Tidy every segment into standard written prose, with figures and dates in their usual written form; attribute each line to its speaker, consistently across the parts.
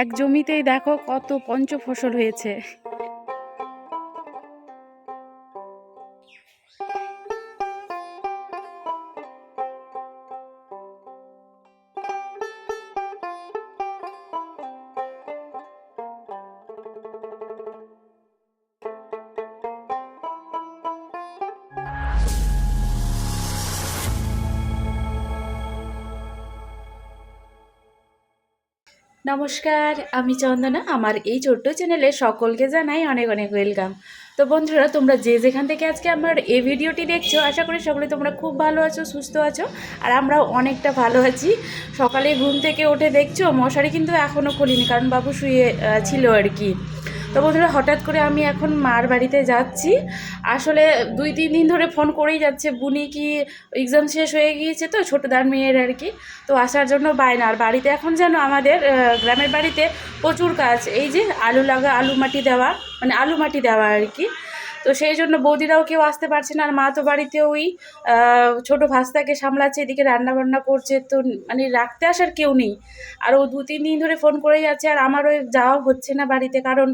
Speaker 1: এক জমিতেই দেখো কত পঞ্চফসল হয়েছে। নমস্কার, আমি চন্দনা। আমার এই ছোট্ট চ্যানেলে সকলকে জানাই অনেক অনেক ওয়েলকাম। তো বন্ধুরা, তোমরা যে যেখান থেকে আজকে আমার এই ভিডিওটি দেখছো, আশা করি সকলে তোমরা খুব ভালো আছো, সুস্থ আছো। আর আমরাও অনেকটা ভালো আছি। সকালে ঘুম থেকে উঠে দেখছো মশারি কিন্তু এখনও খুলিনি, কারণ বাবু শুয়ে ছিল আর কি। তো বন্ধুরা, হঠাৎ করে আমি এখন মার বাড়িতে যাচ্ছি। আসলে 2-3 দিন ধরে ফোন করেই যাচ্ছে, বুনি কি এক্সাম শেষ হয়ে গিয়েছে তো ছোটোদার মেয়ের আর কি, তো আসার জন্য বায়না। আর বাড়িতে এখন যেন আমাদের গ্রামের বাড়িতে প্রচুর কাজ, এই যে আলু মাটি দেওয়া, মানে আলু মাটি দেওয়া আর কি। তো সেই জন্য বৌদিরাও কেউ আসতে পারছে না, আর মা তো বাড়িতে ওই ছোটো ভাস্তাকে সামলাচ্ছে, এদিকে রান্নাবান্না করছে, তো মানে রাখতে আসার কেউ নেই। আর ও 2-3 দিন ধরে ফোন করেই যাচ্ছে, আর আমারও যাওয়া হচ্ছে না বাড়িতে, কারণ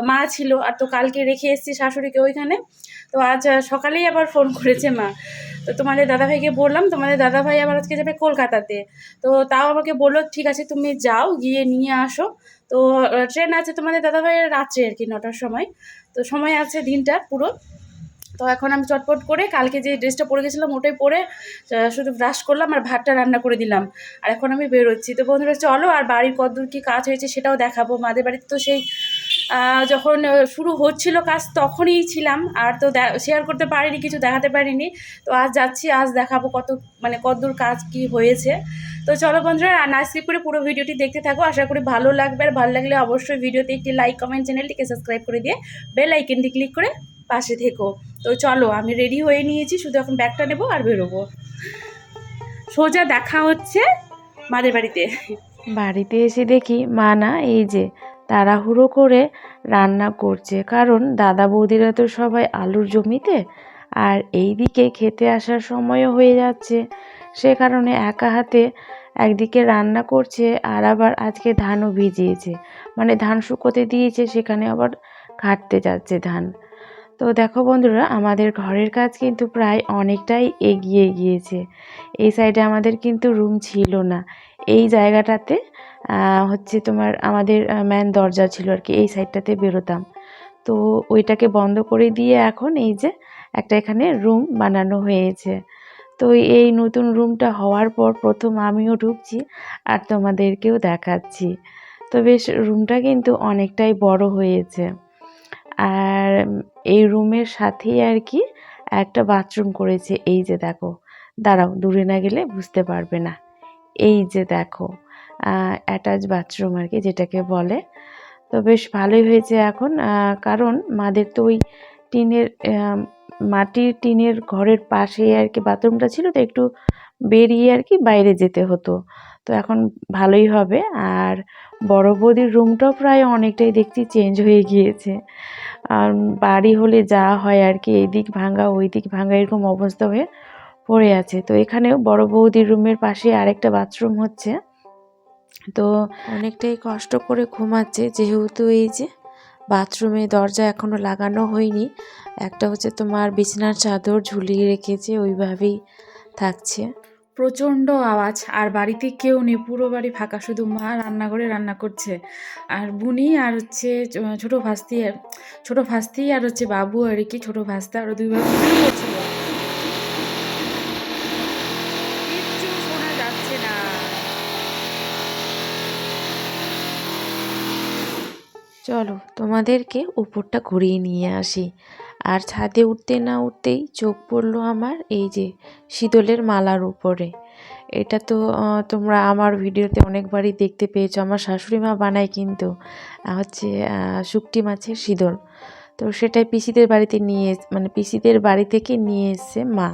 Speaker 1: মা ছিল, আর তো কালকে রেখে এসেছি শাশুড়িকে ওইখানে। তো আজ সকালেই আবার ফোন করেছে মা। তো তোমাদের দাদাভাইকে বললাম, তোমাদের দাদাভাই আবার আজকে যাবে কলকাতাতে। তো তাও আমাকে বললো ঠিক আছে তুমি যাও, গিয়ে নিয়ে আসো। তো ট্রেন আছে তোমাদের দাদাভাইয়ের রাত্রে আর কি 9টার সময়। তো সময় আছে দিনটা পুরো। তো এখন আমি চটপট করে কালকে যে ড্রেসটা পরে গেছিলাম ওটাই পরে শুধু ব্রাশ করলাম আর ভাতটা রান্না করে দিলাম। আর এখন আমি বেরোচ্ছি। তো বন্ধুরা চলো, আর বাড়ির কতদূর কী কাজ হয়েছে সেটাও দেখাবো। মাদের বাড়িতে তো সেই যখন শুরু হচ্ছিল কাজ তখনই ছিলাম, আর তো শেয়ার করতে পারিনি, কিছু দেখাতে পারিনি। তো আজ যাচ্ছি, আজ দেখাবো কতদূর কাজ কি হয়েছে। তো চলো বন্ধুরা, না স্কিপ করে পুরো ভিডিওটি দেখতে থাকো, আশা করি ভালো লাগবে। আর ভালো লাগলে অবশ্যই ভিডিওতে একটি লাইক, কমেন্ট, চ্যানেলটিকে সাবস্ক্রাইব করে দিয়ে বেল আইকনটি ক্লিক করে পাশে থেকো। তো চলো, আমি রেডি হয়ে নিয়েছি, শুধু এখন ব্যাগটা নেবো আর বেরোবো। সোজা দেখা হচ্ছে মাদের বাড়িতে।
Speaker 2: বাড়িতে এসে দেখি মা না এই যে তাড়াহুড়ো করে রান্না করছে, কারণ দাদা বৌদিরা তো সবাই আলুর জমিতে, আর এই দিকে খেতে আসার সময়ও হয়ে যাচ্ছে। সে কারণে একা হাতে একদিকে রান্না করছে, আর আবার আজকে ধানও ভিজিয়েছে, মানে ধান শুকোতে দিয়েছে, সেখানে আবার কাটতে যাচ্ছে ধান। তো দেখো বন্ধুরা, আমাদের ঘরের কাজ কিন্তু প্রায় অনেকটাই এগিয়ে গিয়েছে। এই সাইডে আমাদের কিন্তু রুম ছিল না, এই জায়গাটাতে হচ্ছে তোমার আমাদের মেন দরজা ছিল আর কি, এই সাইডটাতে বেরোতাম। তো ওইটাকে বন্ধ করে দিয়ে এখন এই যে একটা এখানে রুম বানানো হয়েছে। তো এই নতুন রুমটা হওয়ার পর প্রথম আমিও ঢুকছি আর তোমাদেরকেও দেখাচ্ছি। তো বেশ রুমটা কিন্তু অনেকটাই বড় হয়েছে। আর এই রুমের সাথেই আর কি একটা বাথরুম করেছে, এই যে দেখো, দাঁড়াও দূরে না গেলে বুঝতে পারবে না, এই যে দেখো অ্যাটাচ বাথরুম আর কি যেটাকে বলে। তো বেশ ভালোই হয়েছে এখন, কারণ মাদের তো ওই টিনের মাটির টিনের ঘরের পাশে আর কি বাথরুমটা ছিল, তো একটু বেরিয়ে আর কি বাইরে যেতে হতো। তো এখন ভালোই হবে। আর বড় বৌদির রুমটাও প্রায় অনেকটাই দেখছি চেঞ্জ হয়ে গিয়েছে। আর বাড়ি হলে যা হয় আর কি, এই দিক ভাঙা ওই দিক ভাঙা এরকম অবস্থা হয়ে পড়ে আছে। তো এখানেও বড় বৌদির রুমের পাশে আরেকটা বাথরুম হচ্ছে। তো অনেকটাই কষ্ট করে ঘুমাচ্ছে, যেহেতু এই যে বাথরুমে দরজা এখনও লাগানো হয়নি। একটা হচ্ছে তোমার বিছানার চাদর ঝুলিয়ে রেখেছে, ওইভাবেই থাকছে।
Speaker 1: প্রচণ্ড আওয়াজ, আর বাড়িতে কেউ নেই, পুরো বাড়ি ফাঁকা, শুধু মা রান্নাঘরে রান্না করছে। আর বুনি আর হচ্ছে ছোটো ভাস্তি আর হচ্ছে বাবু আর কি, ছোটো ভাস্তা, আর দুই বাবু করছিল। কিচ্ছু শোনা যাচ্ছে না।
Speaker 2: চলো তোমাদেরকে উপরটা ঘুরিয়ে নিয়ে আসি। আর ছাদে উঠতে না উঠতেই চোখ পড়লো আমার এই যে শীতলের মালার উপরে। এটা তো তোমরা আমার ভিডিওতে অনেকবারই দেখতে পেয়েছো, আমার শাশুড়ি মা বানায় কিন্তু হচ্ছে শুকটি মাছের শীতল। তো সেটাই পিসিদের বাড়িতে মানে পিসিদের বাড়ি থেকে নিয়ে এসছে মা।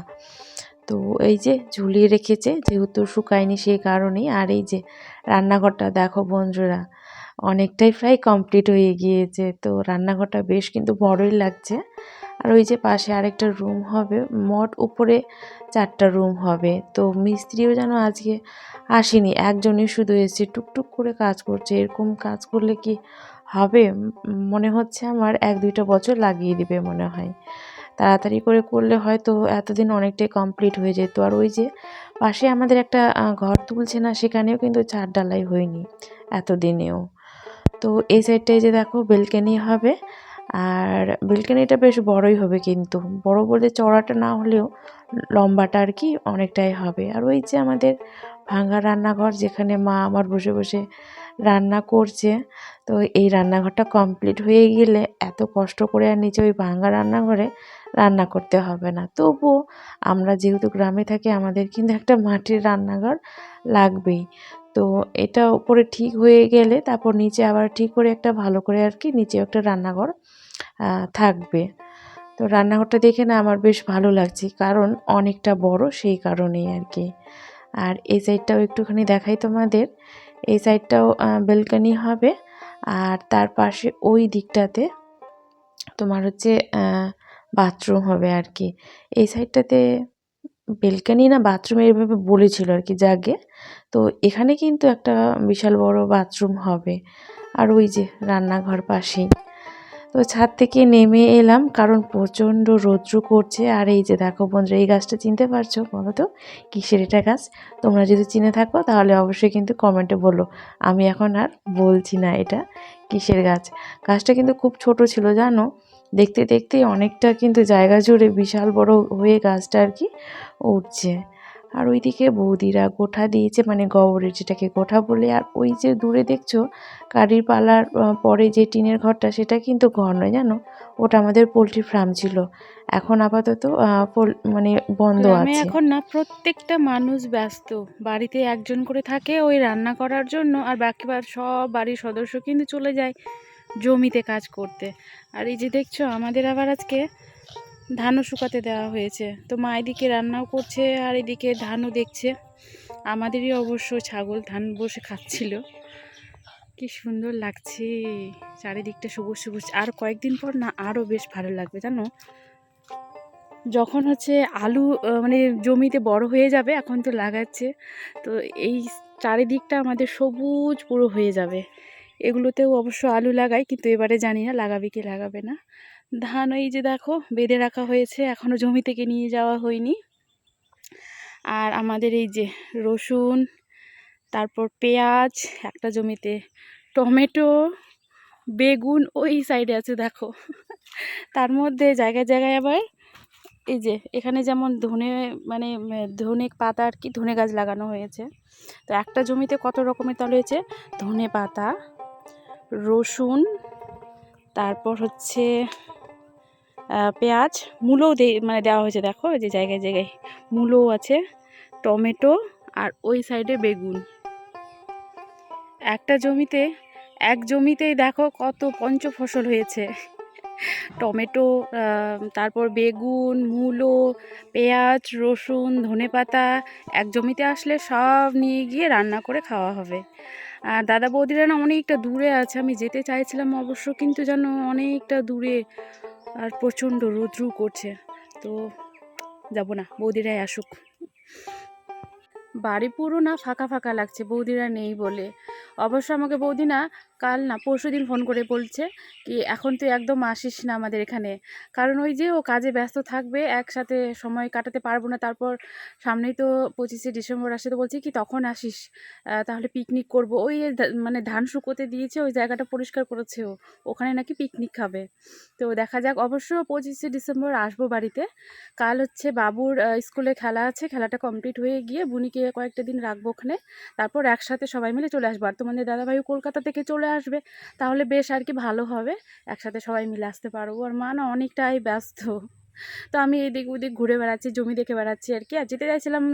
Speaker 2: তো এই যে ঝুলিয়ে রেখেছে, যেহেতু শুকায়নি সেই কারণেই। আর এই যে রান্নাঘরটা দেখো বন্ধুরা, অনেকটাই প্রায় কমপ্লিট হয়ে গিয়েছে। তো রান্নাঘরটা বেশ কিন্তু বড়ই লাগছে। আর ওই যে পাশে আরেকটা রুম হবে, মোট উপরে 4টা রুম হবে। তো মিস্ত্রিও যেন আজকে আসেনি, একজনই শুধু এসে টুকটুক করে কাজ করছে। এরকম কাজ করলে কি হবে? মনে হচ্ছে আমার 1-2টা বছর লাগিয়ে দিবে মনে হয়। তাড়াতাড়ি করে করলে হয়তো এতদিন অনেকটাই কমপ্লিট হয়ে যেত। আর ওই যে পাশে আমাদের একটা ঘর তুলছে না, সেখানেও কিন্তু ছাদ ঢালাই হয়নি এতদিনেও। তো এই সাইডটায় যে দেখো বেলকনি হবে, আর বেলকনিটা বেশ বড়ই হবে, কিন্তু বড় বলে চওড়াটা না হলেও লম্বাটা আর কি অনেকটাই হবে। আর ওই যে আমাদের ভাঙা রান্নাঘর, যেখানে মা আমার বসে বসে রান্না করছে। তো এই রান্নাঘরটা কমপ্লিট হয়ে গেলে এত কষ্ট করে আর নিচে ওই ভাঙা রান্নাঘরে রান্না করতে হবে না। তবুও আমরা যেহেতু গ্রামে থাকি, আমাদের কিন্তু একটা মাটির রান্নাঘর লাগবেই। তো এটা উপরে ঠিক হয়ে গেলে তারপর নিচে আবার ঠিক করে একটা ভালো করে আর কি নিচে একটা রান্নাঘর থাকবে। তো রান্নাঘরটা দেখে না আমার বেশ ভালো লাগছে, কারণ অনেকটা বড়, সেই কারণেই আর কি। আর এই সাইডটাও একটুখানি দেখাই তোমাদের। এই সাইডটাও বেলকনি হবে, আর তার পাশে ওই দিকটাতে তোমার হচ্ছে বাথরুম হবে আর কি। এই সাইডটাতে বেলকনি না বাথরুম এইভাবে বলেছিল আর কি জাগে। তো এখানে কিন্তু একটা বিশাল বড় বাথরুম হবে। আর ওই যে রান্নাঘর পাশেই। তো ছাদ থেকে নেমে এলাম, কারণ প্রচণ্ড রৌদ্র করছে। আর এই যে দেখো বন্ধুরা, এই গাছটা চিনতে পারছো? বলো তো কিসের এটা গাছ? তোমরা যদি চিনে থাকো তাহলে অবশ্যই কিন্তু কমেন্টে বলো। আমি এখন আর বলছি না এটা কিসের গাছ। গাছটা কিন্তু খুব ছোট ছিল জানো, দেখতে দেখতে অনেকটা কিন্তু জায়গা জুড়ে বিশাল বড় হয়ে গাছটা আর কি উঠছে। আর ওইদিকে বৌদিরা গোঠা দিয়েছে, মানে গোবরের যেটাকে গোঠা বলে। আর ওই যে দূরে দেখছো কারির পালার পরে যে টিনের ঘরটা, সেটা কিন্তু ঘর নয় জানো, ওটা আমাদের পোলট্রি ফার্ম ছিল। এখন আপাতত মানে বন্ধ
Speaker 1: গ্রামে
Speaker 2: আছে।
Speaker 1: এখন না প্রত্যেকটা মানুষ ব্যস্ত, বাড়িতে একজন করে থাকে ওই রান্না করার জন্য, আর বাকি সব বাড়ির সদস্য কিন্তু চলে যায় জমিতে কাজ করতে। আর এই যে দেখছো আমাদের আবার আজকে ধানও শুকাতে দেওয়া হয়েছে, তো মা এদিকে রান্নাও করছে আর এদিকে ধানও দেখছে। আমাদেরই অবশ্য ছাগল ধান বসে খাচ্ছিল, কি সুন্দর লাগছে চারিদিকটা সবুজ সবুজ। আর কয়েকদিন পর না আরও বেশ ভালো লাগবে জানো, যখন হচ্ছে আলু মানে জমিতে বড় হয়ে যাবে, এখন তো লাগাচ্ছে, তো এই চারিদিকটা আমাদের সবুজ পুরো হয়ে যাবে। এগুলোতেও অবশ্য আলু লাগাই, কিন্তু এবারে জানি না লাগাবে কি লাগাবে না। ধান এই যে দেখো বেঁধে রাখা হয়েছে, এখনও জমি থেকে নিয়ে যাওয়া হয়নি। আর আমাদের এই যে রসুন, তারপর পেঁয়াজ একটা জমিতে, টমেটো, বেগুন ওই সাইডে আছে দেখো। তার মধ্যে জায়গায় জায়গায় আবার এই যে এখানে যেমন ধনে, মানে ধনে পাতা আর কি, ধনে গাছ লাগানো হয়েছে। তো একটা জমিতে কত রকমের তাল হয়েছে, ধনে পাতা, রসুন, তারপর হচ্ছে পেঁয়াজ, মূলোও মানে দেওয়া হয়েছে দেখো, যে জায়গায় জায়গায় মূলোও আছে, টমেটো, আর ওই সাইডে বেগুন। একটা জমিতে, এক জমিতেই দেখো কত পঞ্চফসল হয়েছে, টমেটো, তারপর বেগুন, মূলো, পেঁয়াজ, রসুন, ধনেপাতা। এক জমিতে আসলে সব নিয়ে গিয়ে রান্না করে খাওয়া হবে। আর দাদা বৌদিরা না অনেকটা দূরে আছে, আমি যেতে চাইছিলাম অবশ্য, কিন্তু যেন অনেকটা দূরে আর প্রচণ্ড রৌদ্র করছে, তো যাব না, বৌদিরাই আসুক। বাড়ি পুরো না ফাঁকা ফাঁকা লাগছে, বৌদিরা নেই বলে। অবশ্য আমাকে বৌদি না কাল না পরশু দিন ফোন করে বলছে কি এখন তুই একদম আসিস না আমাদের এখানে, কারণ ওই যে ও কাজে ব্যস্ত থাকবে, একসাথে সময় কাটাতে পারবো না। তারপর সামনেই তো 25শে ডিসেম্বর আসে, তো বলছি কি তখন আসিস, তাহলে পিকনিক করব। ওই মানে ধান শুকোতে দিয়েছে, ওই জায়গাটা পরিষ্কার করেছে ও, ওখানে নাকি পিকনিক খাবে। তো দেখা যাক, অবশ্য 25শে ডিসেম্বর আসবো বাড়িতে। কাল হচ্ছে বাবুর স্কুলে খেলা আছে, খেলাটা কমপ্লিট হয়ে গিয়ে বুনিকে কয়েকটা দিন রাখবো ওখানে, তারপর একসাথে সবাই মিলে চলে আসবো। আর তোমাদের দাদাভাইও কলকাতা থেকে চলে আসবে, তাহলে বেশ আর কি ভালো হবে, একসাথে সবাই মিলে আসতে পারবো। আর মা না অনেকটাই ব্যস্ত, তো আমি এদিক ওদিক ঘুরে বেড়াচ্ছি, জমি দেখে বেড়াচ্ছি আর কি। আর যেতে চাইছিলাম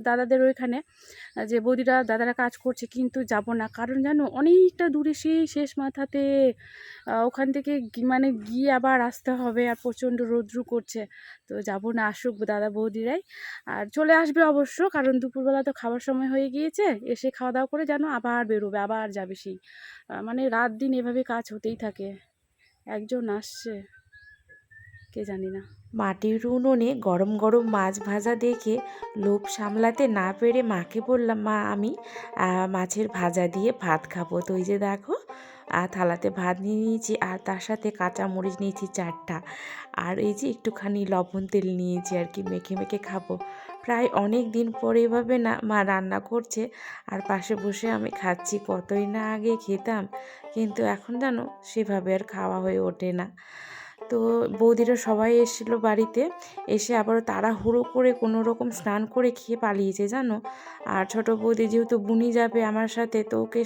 Speaker 1: দাদাদের ওইখানে, যে বৌদিরা দাদারা কাজ করছে, কিন্তু যাব না, কারণ জানো অনেকটা দূরে, সেই শেষ মাথাতে, ওখান থেকে মানে গিয়ে আবার আসতে হবে, আর প্রচণ্ড রৌদ্র করছে, তো যাব না, আসুক দাদা বৌদিরাই। আর চলে আসবে অবশ্য, কারণ দুপুরবেলা তো খাওয়ার সময় হয়ে গিয়েছে, এসে খাওয়া দাওয়া করে যেন আবার বেরোবে, আবার যাবে সেই মানে রাত দিন এভাবে কাজ হতেই থাকে। একজন আসছে, কে জানি না।
Speaker 2: মাটির উনুনে গরম গরম মাছ ভাজা দেখে লোভ সামলাতে না পেরে মাকে বললাম, মা আমি মাছের ভাজা দিয়ে ভাত খাবো। তো এই যে দেখো থালাতে ভাত নিয়ে নিয়েছি আর তার সাথে কাঁচামরিচ নিয়েছি 4টা, আর এই যে একটুখানি লবণ তেল নিয়েছি আর কি, মেখে মেখে খাবো। প্রায় অনেক দিন পরে এভাবে না মা রান্না করছে আর পাশে বসে আমি খাচ্ছি। কতই না আগে খেতাম, কিন্তু এখন জানো সেভাবে আর খাওয়া হয়ে ওঠে না। তো বৌদিরা সবাই এসেছিলো বাড়িতে, এসে আবারও তাড়াহুড়ো করে কোনো রকম স্নান করে খেয়ে পালিয়েছে জানো। আর ছোটো বৌদি যেহেতু বুনি যাবে আমার সাথে, তো ওকে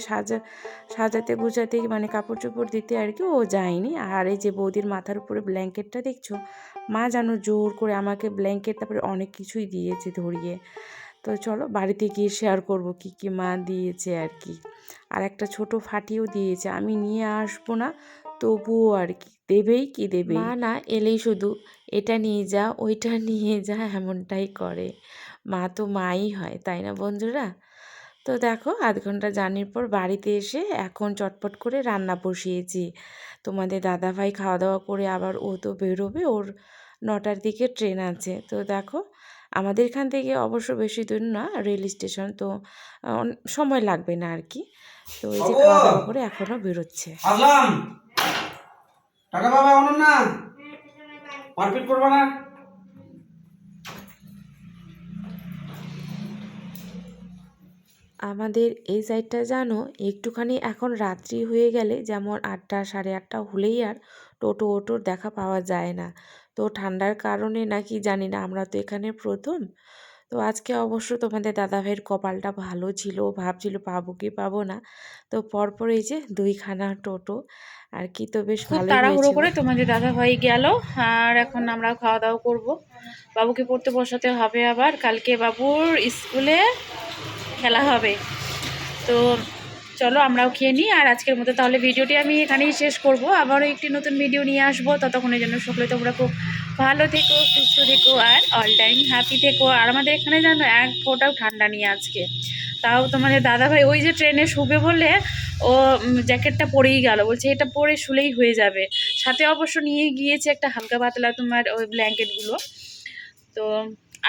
Speaker 2: সাজাতে গুজাতে মানে কাপড় চোপড় দিতে আর কি ও যায়নি। আর এই যে বৌদির মাথার উপরে ব্ল্যাঙ্কেটটা দেখছো, মা জানো জোর করে আমাকে ব্ল্যাঙ্কেট তারপরে অনেক কিছুই দিয়েছে ধরিয়ে। তো চলো বাড়িতে গিয়ে শেয়ার করব কি কি মা দিয়েছে আর কি। আর একটা ছোট ফাটিও দিয়েছে, আমি নিয়ে আসবো না তবুও আর কি দেবেই কি দেবেই। মা না এলেই শুধু এটা নিয়ে যা ওইটা নিয়ে যা এমনটাই করে। মা তো মাই হয়, তাই না বন্ধুরা? তো দেখো আধ ঘন্টা জার্নির পর বাড়িতে এসে এখন চটপট করে রান্না বসিয়েছি। তোমাদের দাদাভাই খাওয়া দাওয়া করে আবার ও তো বেরোবে, ওর 9টার দিকে ট্রেন আছে। তো দেখো আমাদের এখান থেকে অবশ্য বেশি দূর না, রেল স্টেশন, তো সময় লাগবে না আর কি। তো এই যে খাওয়া দাওয়া করে এখনও বেরোচ্ছে।
Speaker 3: আসলাম টাটা বাবা অনন্যা না মারপিট করবা না।
Speaker 2: আমাদের এই সাইডটা জানো একটুখানি এখন রাত্রি হয়ে গেলে, যেমন 8টা 8:30 হলেই আর টোটো ওটোর দেখা পাওয়া যায় না। তো ঠান্ডার কারণে নাকি জানি না, আমরা তো এখানে প্রথম। তো আজকে অবশ্য তোমাদের দাদাভাইয়ের কপালটা ভালো ছিল, ভাবছিল পাবো কি পাবো না। তো পরপর এই যে 2খানা টোটো আর কি, তো বেশ
Speaker 1: খুব
Speaker 2: ভালোই
Speaker 1: তাড়াহুড়ো
Speaker 2: হয়েছে গো।
Speaker 1: করে তোমাদের দাদাভাই গেল, আর এখন আমরা খাওয়া দাওয়া করব। বাবুকে পড়তে বসাতে হবে, আবার কালকে বাবুর স্কুলে খেলা হবে। তো চলো আমরাও খেয়ে নিই, আর আজকের মতো তাহলে ভিডিওটি আমি এখানেই শেষ করব। আবারও একটি নতুন ভিডিও নিয়ে আসবো, ততক্ষণের জন্য সকলে তোমরা খুব ভালো থেকো, সুস্থ থেকো, আর অল টাইম হ্যাপি থেকো। আর আমাদের এখানে জানো এক ফোঁটাও ঠান্ডা নিয়ে আজকে, তাও তোমাদের দাদাভাই ওই যে ট্রেনে শুবে বলে ও জ্যাকেটটা পরেই গেল, বলছে এটা পরে শুলেই হয়ে যাবে। সাথে অবশ্য নিয়ে গিয়েছে একটা হালকা পাতলা তোমার ওই ব্ল্যাঙ্কেটগুলো। তো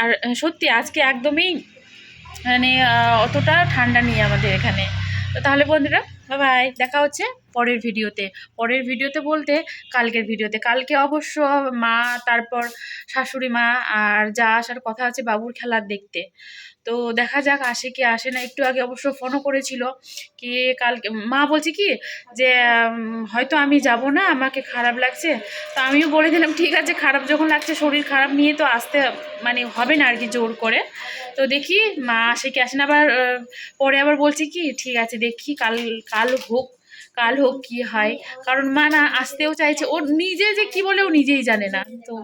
Speaker 1: আর সত্যি আজকে একদমই মানে অতটা ঠান্ডা নেই আমাদের এখানে। তো তাহলে বন্ধুরা বাই বাই, দেখা হচ্ছে পরের ভিডিওতে। পরের ভিডিওতে বলতে কালকের ভিডিওতে। কালকে অবশ্য মা, তারপর শাশুড়ি মা আর যা আসার কথা আছে বাবুর খেলার দেখতে। তো দেখা যাক আসে কি আসে না। একটু আগে অবশ্য ফোনও করেছিল কি, কালকে মা বলছে কি যে হয়তো আমি যাব না, আমাকে খারাপ লাগছে। তো আমিও বলে দিলাম ঠিক আছে, খারাপ যখন লাগছে, শরীর খারাপ নিয়ে তো আসতে মানে হবে না আর কি জোর করে। তো দেখি মা আসে কি আসে না। আবার পরে আবার বলছে কি ঠিক আছে দেখি কাল কাল হোক, কাল হোক কি হয়। কারণ মা না আসতেও চাইছে, ওর নিজে যে কি বলে ও নিজেই জানে না। তো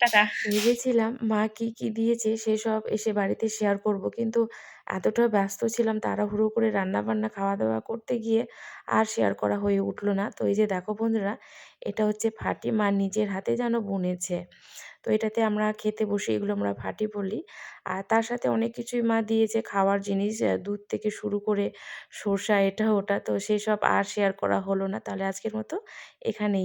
Speaker 1: টাটা।
Speaker 2: ভেবেছিলাম মা কি কি দিয়েছে সেসব এসে বাড়িতে শেয়ার করব, কিন্তু এতটা ব্যস্ত ছিলাম তাড়াহুড়ো করে রান্না বান্না খাওয়া দাওয়া করতে গিয়ে আর শেয়ার করা হয়ে উঠলো না। তো এই যে দেখো বন্ধুরা, এটা হচ্ছে ফাটি, মা নিজের হাতে যেন বুনেছে। তো এটাতে আমরা খেতে বসে এগুলো আমরা ফাটি বলি। আর তার সাথে অনেক কিছুই মা দিয়েছে খাওয়ার জিনিস, দুধ থেকে শুরু করে সরষা এটা ওটা, তো সেসব আর শেয়ার করা হলো না। তাহলে আজকের মতো এখানেই।